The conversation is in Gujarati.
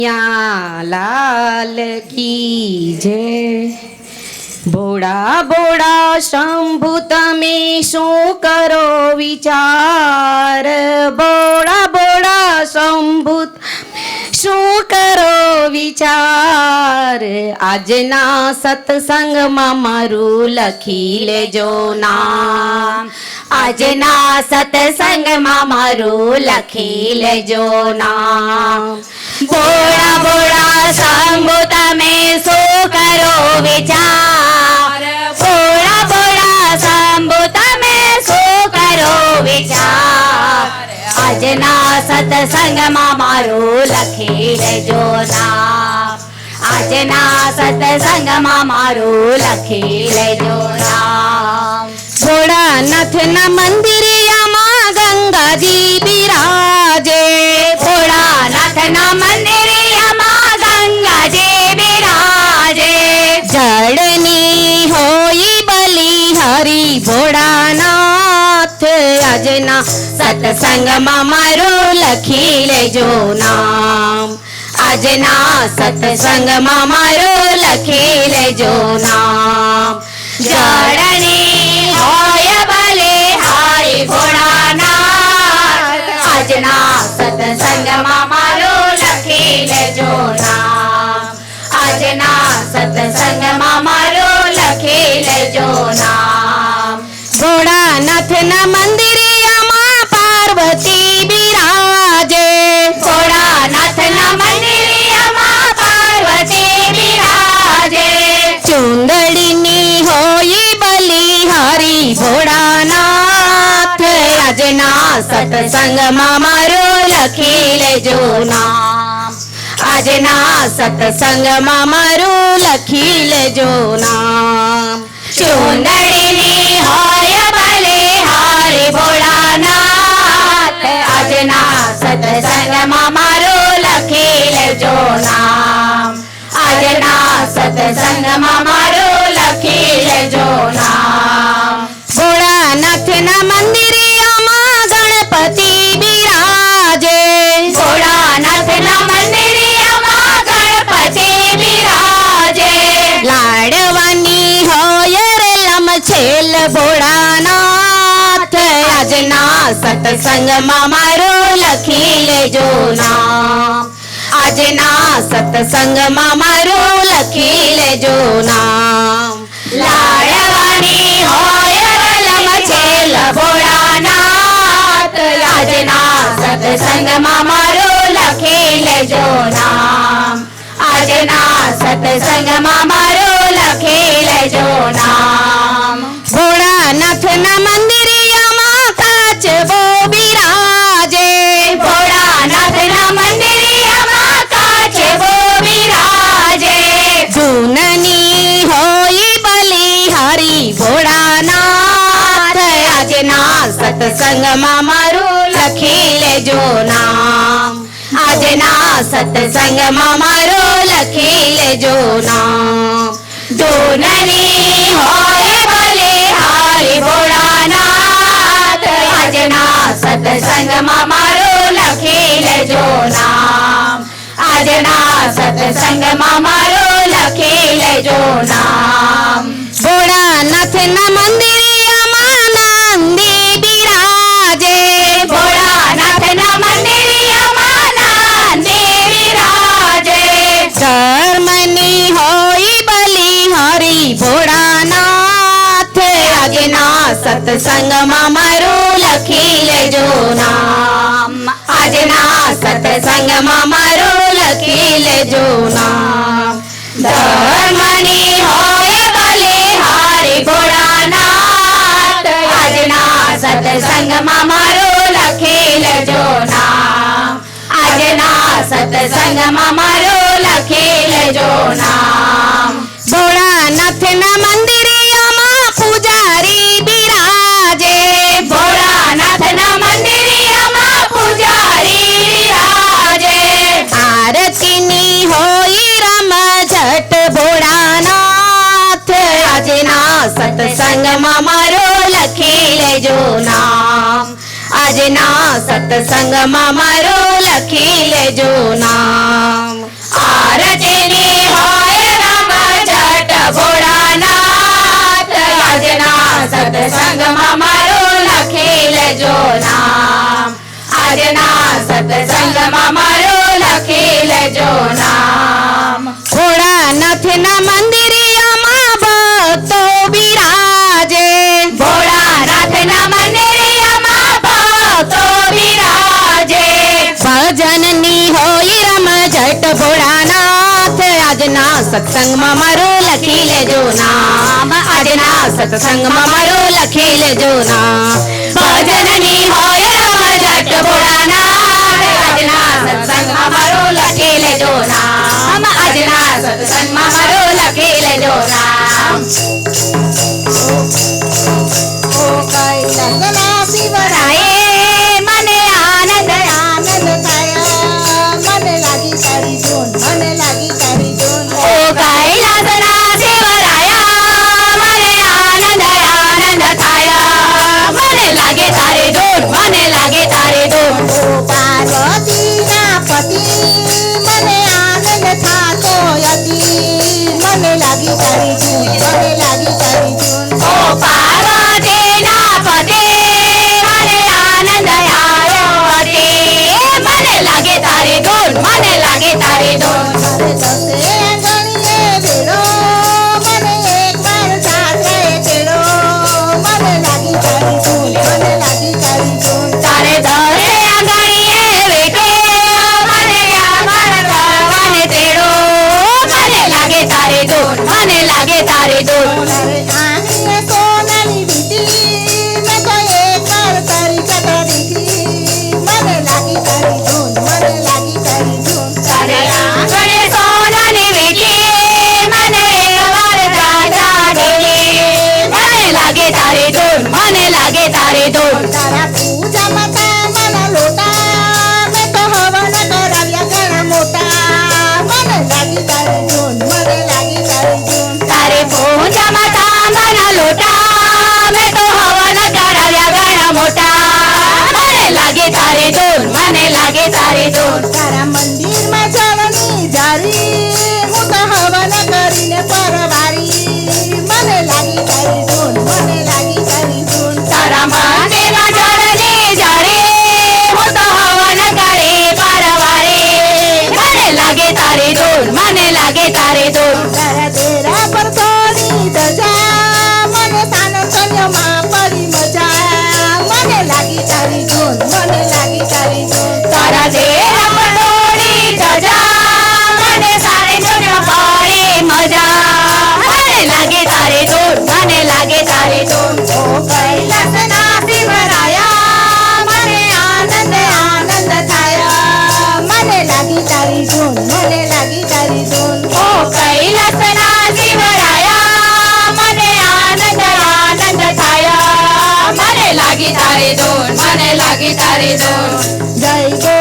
કનૈયા લાલ કી જય। ભોળા ભોળા શંભુ તમે શું કરો વિચાર, ભોળા ભોળા શંભુ શું કરો વિચાર। આજના સત્સંગમાં મારું લખી લેજો નામ, આજના સત્સંગમાં મારું લખી લેજો નામ। ભોળા ભોળા શંભુ તમે શું કરો વિચાર, ભોળા ભોળા શંભુ તમે શું કરો વિચાર। આજના સત્સંગમાં મારું લખી લેજો નામ, આજના સત્સંગમાં મારું લખી લેજો નામ। ભોળાનાથના મંદિરિયામાં ગંગાજી બિરાજે, ભોળાનાથના મંદિરિયામાં ગંગાજી બિરાજે। જળની હોય બલિહારી ભોળાનાથ, આજના સત્સંગમાં મારું લખી લેજો નામ, આજના સત્સંગમાં મારું લખી લેજો નામ। જળની હોય બલિહારી ભોળાનાથ, આજના સત્સંગમાં મારું લખી લેજો નામ, આજના સત્સંગમાં મારું લખી લેજો નામ। ભોળાનાથના મંદિરિયામાં પાર્વતી બિરાજે, ભોળાનાથના મંદિરિયામાં પાર્વતી બિરાજે। ચુંદડીની હોય બલિહારી ભોળાનાથ, આજના સત્સંગમાં મારું લખી લેજો નામ, આજના સત્સંગમાં મારું લખી લેજો નામ। ચુંદડીની હોય બલિહારી ભોળાનાથ, આજના સત્સંગમાં મારું લખી લેજો નામ, આજના સત્સંગમાં મારું લખી લેજો નામ। ભોળાનાથના મંદિરિયામાં ગણપતિ બિરાજે, ભોળાનાથના મંદિરિયામાં ગણપતિ બિરાજે। લાડવાની હોય રે લમછેલ ભોળાનાથ, આજના સત્સંગમાં મારું લખી લેજો નામ, આજના સત્સંગમાં મારું લખી લેજો નામ। લાડવાની હોય લમછેલ ભોળાનાથ, આજના સત્સંગમાં મારું લખી લેજો નામ, આજના સત્સંગમાં મારું લખી લેજો નામ। ભોળાનાથના મંદિરિયામાં કાચબો બિરાજે, ભોળાનાથના મંદિરિયામાં કાચબો બિરાજે। જૂનની હોય બલિહારી ભોળાનાથ, આજના સત્સંગમાં મારું લખી લેજો નામ, આજના સત્સંગમાં મારું લખી લેજો નામ। જૂનની હોય બલિહારી ભોળાનાથ, આજના સત્સંગમાં મારું લખી લેજો નામ, આજના સત્સંગમાં મારું લખી લેજો નામ। ભોળાનાથના મંદિરિયામાં નંદી બિરાજે, ભોળાનાથના મંદિરિયામાં નંદી બિરાજે। ધર્મની હોય બલિહારી ભોળાનાથ, આજના સત્સંગમાં મારું લખી લેજો નામ, આજના સત્સંગમાં મારું લખી લેજો નામ। ધર્મની હોય બલિહારી ભોળાનાથ, આજના સત્સંગમાં મારું લખી લેજો નામ, આજના સત્સંગમાં મારું લખી લેજો નામ। ભોળાનાથના મંદિરિયામાં પૂજારી બિરાજે, ભોળાનાથના મંદિરિયામાં પૂજારી બિરાજે। આરતીની હોય રમઝટ ભોળાનાથ, આજના સત્સંગમાં મારું લખી લેજો નામ, આજના સત્સંગમાં મારું લખી લેજો નામ. આરતીની હોય રામ જટ ભોળાનાથ, આજના સત્સંગમાં મારું લખી લેજો નામ. આજના સત્સંગમાં મારું લખી લેજો નામ. ભોળાનાથના મંદિરિયામાં ભક્તો બિરાજે, ભોળાનાથના મંદિરિયામાં ભક્તો બિરાજે. ભજનની હોય રમ જટ ભોળાનાથ, આજના સત્સંગમાં મારું લખી લેજો નામ. આજના સત્સંગમાં મારું લખી લેજો નામ. ભજનની હોય રમ જટ ભોળાનાથ, આજના સત્સંગમાં મારું લખી લેજો નામ. આજના સત્સંગમાં મારું લખી લેજો નામ. ઓ કૈલાસના શિવરાય મને આનંદ આનંદ થયા, મને લાગી તારી ધૂન, મને લાગી તારી ધૂન. ઓ કૈલાસના શિવરાયા, મને આનંદ આનંદ થાયા. મને લાગે તારી ધૂન, મને લાગે તારી ધૂન. ઓ પાર્વતીના પતિ મને આનંદ થાતો અતિ, મને લાગી તારી ધૂન, મને લાગી તારી ધૂન. ઓ પાર્વતીના પતિ, મને આનંદ આવ્યો અતિ. મને લાગે તારી ધૂન, મને લાગે તારી ધૂન. મારે દસે આંગણીએ ભેળો, મને એકવાર સાસરે તેડો, મને લાગી તારી ધૂન, મને લાગી તારી ધૂન. તારે દરે આંગણીએ વેઠે, મને યામણ કરવાને તેડો. મને લાગે તારી ધૂન, મને લાગે તારી ધૂન. તારે આંગણીએ સોનાની વીંટી, મેં તો એકવાર તારી કથા દીકરી, મને લાગી તારી ધૂન, મને લાગી તારી ધૂન. તારે આંગણે સોનાની વીંટી, મને એકવાર દાદા દીધી. મને લાગે તારી ધૂન, મને લાગે તારી ધૂન. તારા પૂજામાં તાંબાના લોટા, મેં તો હવન કરાવ્યા ઘણા મોટા, મને લાગી તારી ધૂન, મને લાગી તારી ધૂન. તારી પૂજામાં તાંબાના લોટા, મેં તો હવન કરાવ્યા ઘણા મોટા. મને લાગે તારી ધૂન, મને લાગે તારી ધૂન. તારા મંદિરમાં જળની જારી, હું તો હવન કરીને પરવારી, મને લાગી તારી ધૂન, મને લાગી તારી ધૂન. તારા મંદિરમાં જળની જાળી, હું તો હવન કરી પરવારી. મને લાગે તારી ધૂન, મને લાગે તારી ધૂન. તારા ડેરા પર સોની ધજા, મને સાનસન્યમાં પડી મજા, મને લાગી તારી ધૂન, મને લાગી તારી ધૂન. તારા જેરા પર દોડી ધજા, મને સારે જોડ્યો પડી મજા. મને લાગે તારી ધૂન, મને લાગે તારી ધૂન. ઓ કૈલાસના શિવરાયા, મને આનંદ આનંદ થયા, મને લાગી તારી ધૂન, મને લાગી તારી ધૂન. ઓ કૈલાસના શિવરાયા, મને આનંદ આનંદ થાયા. મને લાગી તારી ધૂન, મને લાગી તારી ધૂન. જય ગો